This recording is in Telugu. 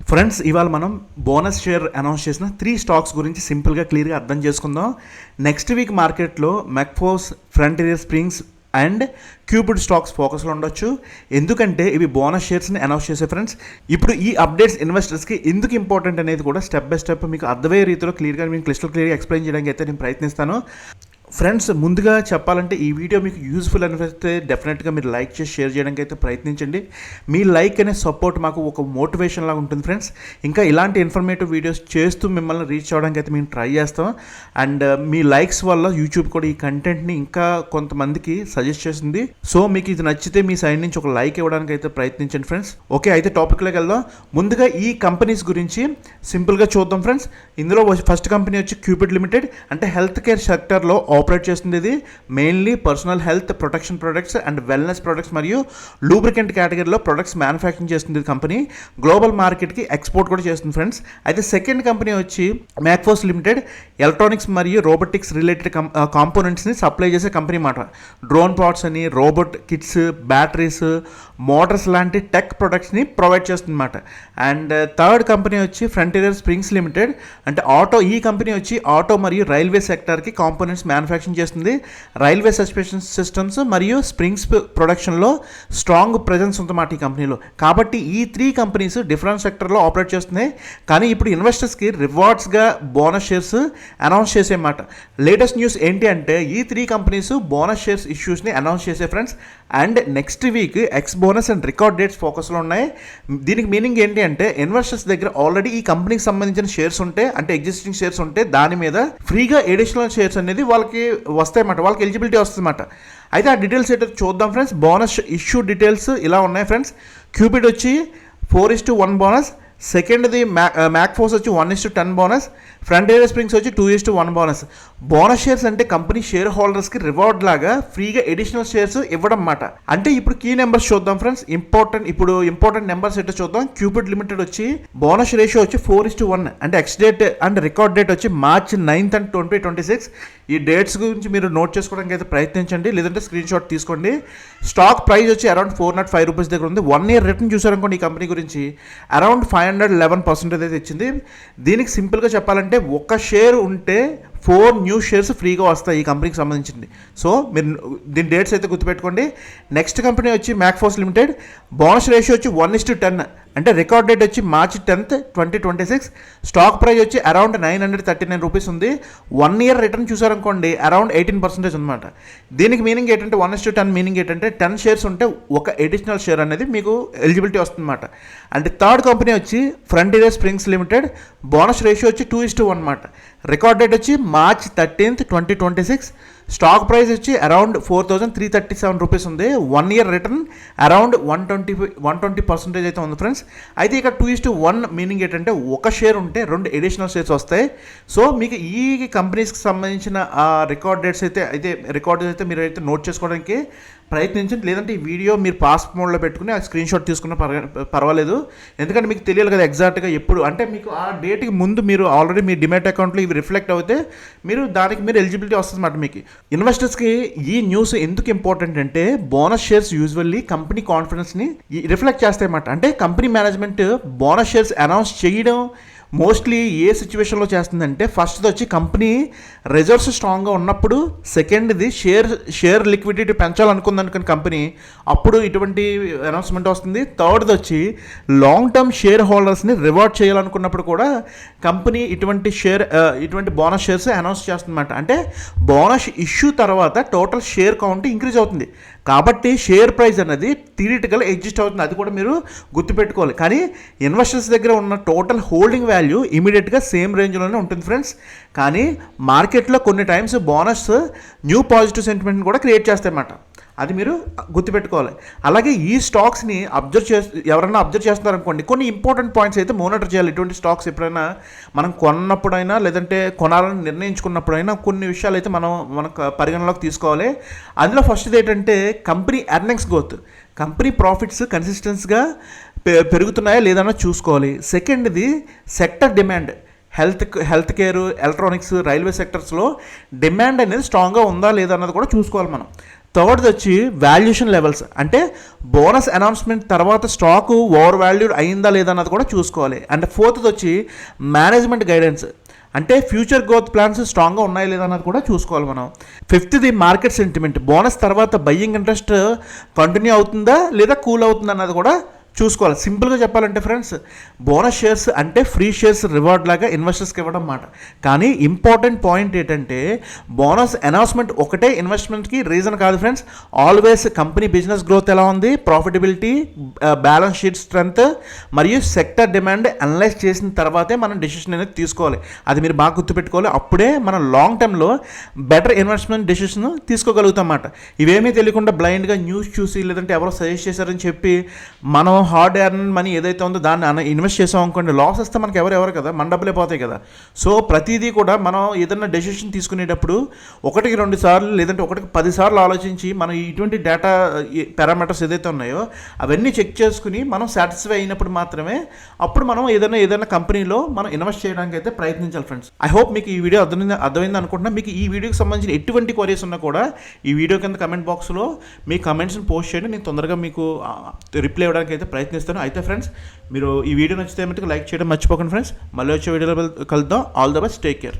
ఫ్రెండ్స్, ఇవాళ మనం బోనస్ షేర్ అనౌన్స్ చేసిన 3 స్టాక్స్ గురించి సింపుల్గా క్లియర్గా అర్థం చేసుకుందాం. నెక్స్ట్ వీక్ మార్కెట్లో మెక్ఫోర్స్, frontier springs and cubit stocks ఫోకస్లో ఉండొచ్చు. ఎందుకంటే ఇవి బోనస్ షేర్స్ని అనౌన్స్ చేసే ఫ్రెండ్స్. ఇప్పుడు ఈ అప్డేట్స్ ఇన్వెస్టర్స్కి ఎందుకు ఇంపార్టెంట్ అనేది కూడా స్టెప్ బై స్టెప్ మీకు అర్థమయ్యే రీతిలో క్లియర్గా మీకు క్లియర్గా ఎక్స్ప్లెయిన్ చేయడానికి అయితే నేను ప్రయత్నిస్తాను. ఫ్రెండ్స్, ముందుగా చెప్పాలంటే ఈ వీడియో మీకు యూజ్ఫుల్ అనిపిస్తే డెఫినెట్గా మీరు లైక్ చేసి షేర్ చేయడానికి అయితే ప్రయత్నించండి. మీ లైక్ అనే సపోర్ట్ మాకు ఒక మోటివేషన్ లాగా ఉంటుంది ఫ్రెండ్స్. ఇంకా ఇలాంటి ఇన్ఫర్మేటివ్ వీడియోస్ చేస్తూ మిమ్మల్ని రీచ్ అవ్వడానికి అయితే మేము ట్రై చేస్తాం. అండ్ మీ లైక్స్ వల్ల యూట్యూబ్ కూడా ఈ కంటెంట్ని ఇంకా కొంతమందికి సజెస్ట్ చేస్తుంది. సో మీకు ఇది నచ్చితే మీ సైడ్ నుంచి ఒక లైక్ ఇవ్వడానికి అయితే ప్రయత్నించండి ఫ్రెండ్స్. ఓకే, అయితే టాపిక్లోకి వెళ్దాం. ముందుగా ఈ కంపెనీస్ గురించి సింపుల్గా చూద్దాం ఫ్రెండ్స్. ఇందులో ఫస్ట్ కంపెనీ వచ్చి క్యూబిడ్ లిమిటెడ్, అంటే హెల్త్ కేర్ సెక్టర్లో ఆపరేట్ చేస్తుంది. ఇది mainly personal health protection products and wellness products మరియు లూబ్రికెంట్ కేటగిరీలో ప్రొడక్ట్స్ మ్యానుఫ్యాక్చరింగ్ చేస్తుంది కంపెనీ. గ్లోబల్ మార్కెట్కి ఎక్స్పోర్ట్ కూడా చేస్తుంది ఫ్రెండ్స్. అయితే సెకండ్ కంపెనీ వచ్చి మ్యాక్ఫోర్స్ లిమిటెడ్, ఎలక్ట్రానిక్స్ మరియు రోబోటిక్స్ రిలేటెడ్ కాంపోనెంట్స్ని సప్లై చేసే కంపెనీ మాట. డ్రోన్ పార్ట్స్ అని, రోబోట్ కిట్స్, బ్యాటరీస్, మోటార్స్ లాంటి టెక్ ప్రొడక్ట్స్ని ప్రొవైడ్ చేస్తుంది అన్నమాట. అండ్ థర్డ్ కంపెనీ వచ్చి ఫ్రంటియర్ స్ప్రింగ్స్ లిమిటెడ్, అంటే ఈ కంపెనీ వచ్చి ఆటో మరియు రైల్వే సెక్టార్కి కాంపోనెంట్స్ మ్యానుఫ్యాక్చరింగ్ చేస్తుంది. రైల్వే సస్పెన్షన్ సిస్టమ్స్ మరియు స్ప్రింగ్స్ ప్రొడక్షన్లో స్ట్రాంగ్ ప్రెజెన్స్ ఉందన్నమాట ఈ కంపెనీలో. కాబట్టి ఈ 3 కంపెనీస్ డిఫరెంట్ సెక్టర్లో ఆపరేట్ చేస్తున్నాయి. కానీ ఇప్పుడు ఇన్వెస్టర్స్కి రివార్డ్స్గా బోనస్ షేర్స్ అనౌన్స్ చేసేమాట. లేటెస్ట్ న్యూస్ ఏంటి అంటే ఈ 3 కంపెనీస్ బోనస్ షేర్స్ ఇష్యూస్ని అనౌన్స్ చేసే friends. And next week ex bonus and record dates ఫోకస్లో ఉన్నాయి. దీనికి మీనింగ్ ఏంటి అంటే ఇన్వెస్టర్స్ దగ్గర ఆల్రెడీ ఈ కంపెనీకి సంబంధించిన షేర్స్ ఉంటే, అంటే ఎగ్జిస్టింగ్ షేర్స్ ఉంటే దాని మీద ఫ్రీగా ఎడిషనల్ షేర్స్ అనేది వాళ్ళకి వస్తాయన్నమాట, వాళ్ళకి ఎలిజిబిలిటీ వస్తుందన్నమాట. అయితే ఆ డీటెయిల్స్ ఏంటో చూద్దాం ఫ్రెండ్స్. బోనస్ ఇష్యూ డీటెయిల్స్ ఇలా ఉన్నాయి ఫ్రెండ్స్. క్యూబిడ్ వచ్చి 4:1 బోనస్, సెకండ్ది మ్యాక్ఫోర్స్ వచ్చి 1:10 బోనస్, ఫ్రంటియర్ స్ప్రింగ్స్ వచ్చి 2:1 బోనస్. బోనస్ షేర్స్ అంటే కంపెనీ షేర్ హోల్డర్స్కి రివార్డ్ లాగా ఫ్రీగా ఎడిషనల్ షేర్స్ ఇవ్వడం అన్నమాట. అంటే ఇప్పుడు కీ నెంబర్స్ చూద్దాం ఫ్రెండ్స్. ఇంపార్టెంట్ నెంబర్స్ ఏంటో చూద్దాం. క్యూబిడ్ లిమిటెడ్ వచ్చి బోనస్ రేషియో వచ్చి 4:1, అంటే X date and record date వచ్చి March 9th, 2026. ఈ డేట్స్ గురించి మీరు నోట్ చేసుకోవడానికి అయితే ప్రయత్నించండి, లేదంటే స్క్రీన్ షాట్ తీసుకోండి. స్టాక్ ప్రైస్ వచ్చి అరౌండ్ 405 రూపీస్ దగ్గర ఉంది. 1 year రిటర్న్ చూసారనుకోండి ఈ కంపెనీ గురించి అరౌండ్ 511% అయితే ఇచ్చింది. దీనికి సింపుల్గా చెప్పాలంటే ఒక షేర్ ఉంటే 4 న్యూ షేర్స్ ఫ్రీగా వస్తాయి ఈ కంపెనీకి సంబంధించింది. సో మీరు దీని డేట్స్ అయితే గుర్తుపెట్టుకోండి. నెక్స్ట్ కంపెనీ వచ్చి మ్యాక్ఫోర్స్ లిమిటెడ్, బోనస్ రేషియో వచ్చి 1:10, అంటే రికార్డ్ డేట్ వచ్చి March 10th, 2026. స్టాక్ ప్రైస్ వచ్చి అరౌండ్ 939 రూపీస్ ఉంది. 1 year రిటర్న్ చూసారనుకోండి అరౌండ్ 18% అనమాట. దీనికి మీనింగ్ ఏంటంటే 1:10 మీనింగ్ ఏంటంటే 10 షేర్స్ ఉంటే ఒక ఎడిషనల్ షేర్ అనేది మీకు ఎలిజిబిలిటీ వస్తుందన్నమాట. అంటే థర్డ్ కంపెనీ వచ్చి frontier springs limited, bonus ratio వచ్చి 2:1 అనమాట. రికార్డ్ డేట్ వచ్చి March 13th, 2026. స్టాక్ ప్రైస్ వచ్చి అరౌండ్ 4,337 రూపీస్ ఉంది. 1 year రిటర్న్ అరౌండ్ 120% అయితే ఉంది ఫ్రెండ్స్. అయితే ఇక 2:1 మీనింగ్ ఏంటంటే ఒక షేర్ ఉంటే 2 ఎడిషనల్ షేర్స్ వస్తాయి. సో మీకు ఈ కంపెనీస్కి సంబంధించిన రికార్డ్ డేట్స్ అయితే మీరు అయితే నోట్ చేసుకోవడానికి ప్రయత్నించండి, లేదంటే ఈ వీడియో మీరు పాస్ మోడ్లో పెట్టుకుని ఆ స్క్రీన్ షాట్ తీసుకున్న పర్వాలేదు. ఎందుకంటే మీకు తెలియాలి కదా ఎగ్జాక్ట్గా ఎప్పుడు, అంటే మీకు ఆ డేట్కి ముందు మీరు ఆల్రెడీ మీ డిమాట్ అకౌంట్లో ఇవి రిఫ్లెక్ట్ అవుతే మీరు ఎలిజిబిలిటీ వస్తుంది అన్నమాట. మీకు ఇన్వెస్టర్స్కి ఈ న్యూస్ ఎందుకు ఇంపార్టెంట్ అంటే బోనస్ షేర్స్ యూజువల్లీ కంపెనీ కాన్ఫిడెన్స్ని రిఫ్లెక్ట్ చేస్తాయన్నమాట. అంటే company management bonus shares announce చేయడం మోస్ట్లీ ఏ సిచ్యువేషన్లో చేస్తుందంటే ఫస్ట్ది వచ్చి కంపెనీ రిజర్వ్స్ స్ట్రాంగ్గా ఉన్నప్పుడు, సెకండ్ది షేర్ లిక్విడిటీ పెంచాలనుకుందనుకుని కంపెనీ, అప్పుడు ఇటువంటి అనౌన్స్మెంట్ వస్తుంది. థర్డ్ది వచ్చి లాంగ్ టర్మ్ షేర్ హోల్డర్స్ని రివార్డ్ చేయాలనుకున్నప్పుడు కూడా కంపెనీ ఇటువంటి బోనస్ షేర్స్ అనౌన్స్ చేస్తుందన్నమాట. అంటే బోనస్ ఇష్యూ తర్వాత టోటల్ షేర్ కౌంట్ ఇంక్రీజ్ అవుతుంది. కాబట్టి షేర్ ప్రైస్ అనేది థియరిటికల్ ఎగ్జిస్ట్ అవుతుంది, అది కూడా మీరు గుర్తుపెట్టుకోవాలి. కానీ ఇన్వెస్టర్స్ దగ్గర ఉన్న టోటల్ హోల్డింగ్ వాల్యూ ఇమీడియట్గా సేమ్ రేంజ్లోనే ఉంటుంది ఫ్రెండ్స్. కానీ మార్కెట్లో కొన్ని టైమ్స్ బోనస్ న్యూ పాజిటివ్ సెంటిమెంట్ని కూడా క్రియేట్ చేస్తాయన్నమాట, అది మీరు గుర్తుపెట్టుకోవాలి. అలాగే ఈ స్టాక్స్ని ఎవరైనా అబ్జర్వ్ చేస్తున్నారనుకోండి, కొన్ని ఇంపార్టెంట్ పాయింట్స్ అయితే మానిటర్ చేయాలి. ఇటువంటి స్టాక్స్ ఎప్పుడైనా మనం కొన్నప్పుడైనా లేదంటే కొనాలని నిర్ణయించుకున్నప్పుడైనా కొన్ని విషయాలు అయితే మనం పరిగణలోకి తీసుకోవాలి. అందులో ఫస్ట్ది ఏంటంటే company earnings growth, company profits కన్సిస్టెన్సీగా పెరుగుతున్నాయా లేదన్నా చూసుకోవాలి. సెకండ్ది sector demand, health care, electronics, railway సెక్టర్స్లో డిమాండ్ అనేది స్ట్రాంగ్గా ఉందా లేదా అన్నది కూడా చూసుకోవాలి మనం. థర్డ్ది వచ్చి వాల్యుయేషన్ లెవెల్స్, అంటే బోనస్ అనౌన్స్మెంట్ తర్వాత స్టాకు ఓవర్ వాల్యూడ్ అయిందా లేదా అన్నది కూడా చూసుకోవాలి. అండ్ ఫోర్త్ది వచ్చి మేనేజ్మెంట్ గైడెన్స్, అంటే ఫ్యూచర్ గ్రోత్ ప్లాన్స్ స్ట్రాంగ్గా ఉన్నాయా లేదా అన్నది కూడా చూసుకోవాలి మనం. ఫిఫ్త్ది మార్కెట్ సెంటిమెంట్, బోనస్ తర్వాత బయ్యింగ్ ఇంట్రెస్ట్ కంటిన్యూ అవుతుందా లేదా కూల్ అవుతుందా అన్నది కూడా చూసుకోవాలి. సింపుల్గా చెప్పాలంటే ఫ్రెండ్స్, బోనస్ షేర్స్ అంటే ఫ్రీ షేర్స్ రివార్డ్ లాగా ఇన్వెస్టర్స్కి ఇవ్వడం మాట. కానీ ఇంపార్టెంట్ పాయింట్ ఏంటంటే బోనస్ అనౌన్స్మెంట్ ఒకటే ఇన్వెస్ట్మెంట్కి రీజన్ కాదు friends. Always company business growth ఎలా ఉంది, ప్రాఫిటబిలిటీ, బ్యాలెన్స్ షీట్ స్ట్రెంత్ మరియు సెక్టర్ డిమాండ్ అనలైజ్ చేసిన తర్వాతే మనం డెసిషన్ అనేది తీసుకోవాలి. అది మీరు బాగా గుర్తుపెట్టుకోవాలి. అప్పుడే మనం లాంగ్ టర్మ్లో బెటర్ ఇన్వెస్ట్మెంట్ డెసిషన్ తీసుకోగలుగుతాం అన్నమాట. ఇవేమీ తెలియకుండా బ్లైండ్గా న్యూస్ చూసి లేదంటే ఎవరో సజెస్ట్ చేశారని చెప్పి మనం హార్డ్ ఎర్న్ మనీ ఏదైతే ఉందో దాన్ని ఇన్వెస్ట్ చేసాం అనుకోండి, లాస్ వస్తే మనకి ఎవరు కదా, మన డబ్బులే పోతాయి కదా. సో ప్రతిదీ కూడా మనం ఏదైనా డెసిషన్ తీసుకునేటప్పుడు 1-2 సార్లు లేదంటే 10 సార్లు ఆలోచించి మనం ఇటువంటి డేటా పారామీటర్స్ ఏదైతే ఉన్నాయో అవన్నీ చెక్ చేసుకుని మనం సాటిస్ఫై అయినప్పుడు మాత్రమే అప్పుడు మనం ఏదైనా కంపెనీలో మనం ఇన్వెస్ట్ చేయడానికి అయితే ప్రయత్నించాలి ఫ్రెండ్స్. ఐ హోప్ మీకు ఈ వీడియో అర్థమైంది అనుకుంటున్నా. మీకు ఈ వీడియోకి సంబంధించిన ఎటువంటి క్వరీస్ ఉన్నా కూడా ఈ వీడియో కింద కమెంట్ బాక్స్లో మీ కమెంట్స్ని పోస్ట్ చేయండి. నేను తొందరగా మీకు రిప్లై ఇవ్వడానికి అయితే ప్రయత్నిస్తాను. అయితే ఫ్రెండ్స్, మీరు ఈ వీడియో నచ్చితే మటుకు లైక్ చేయడం మర్చిపోకండి ఫ్రెండ్స్. మళ్ళీ వచ్చే వీడియోలో కలుద్దాం. All the best, take care.